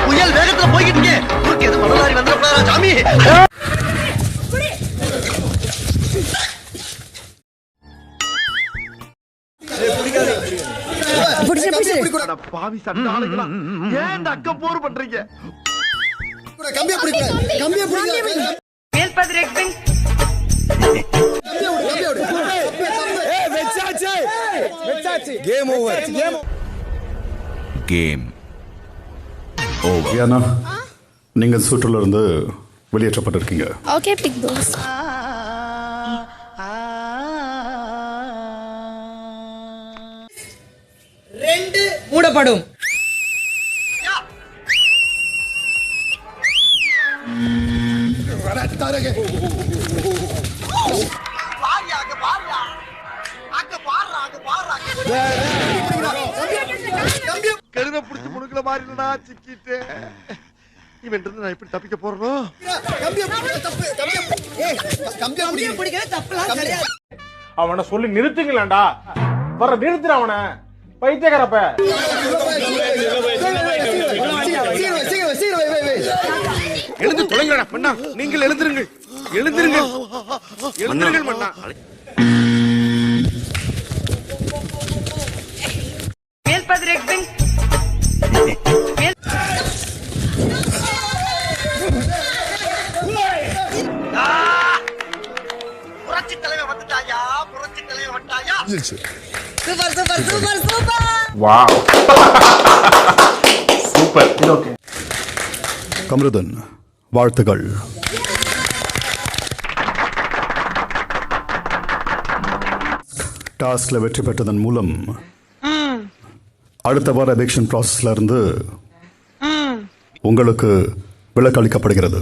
புயல் வேகத்துல போய்கிட்டு இருக்கேன். எது மணலாரி வந்துடப்படாதா சாமி? பாவி சட்ட ஆளுங்களா, ஏன் இந்த அக்க போர் பண்றீங்க? கம்பியா பிடிக்க, கம்பியா பிடிக்க. மேல்பதி ரெக்பிங். Game over. Game over. நீங்க சுற்றுல இருந்து வெளியேற்றப்பட்டிருக்கீங்க. Okay big pass. ரெண்டு மூடப்படும். கழுத புடிச்சு முடுக்கல மாதிரி இல்லடா, சிக்கிட்டு இவன் இருந்து நான் எப்படி தப்பிக்க போறனோ? அவனை சொல்லி நிறுத்துங்களேன்டா. வர நிறுத்துற அவனை, பைத்தியக்காரப்ப. எழுந்து தொலைங்கடா மண்ணா, நீங்கள் எழுந்திருங்கள், எழுந்திருங்கள், எழுந்திருங்கள் மண்ணா. மேல்பதி ரெக்பிங். புரட்சி தலைவர் வந்துட்டாயா, புரட்சி தலைவர் வந்துட்டாயா. Super super super super. Wow. Super. Okay. Kamarudhan, வாழ்த்துகள். டாஸ்க்ல வெற்றி பெற்றதன் மூலம் அடுத்த வார எலெக்ஷன் ப்ராசஸ்ல இருந்து உங்களுக்கு விலக்கு அளிக்கப்படுகிறது.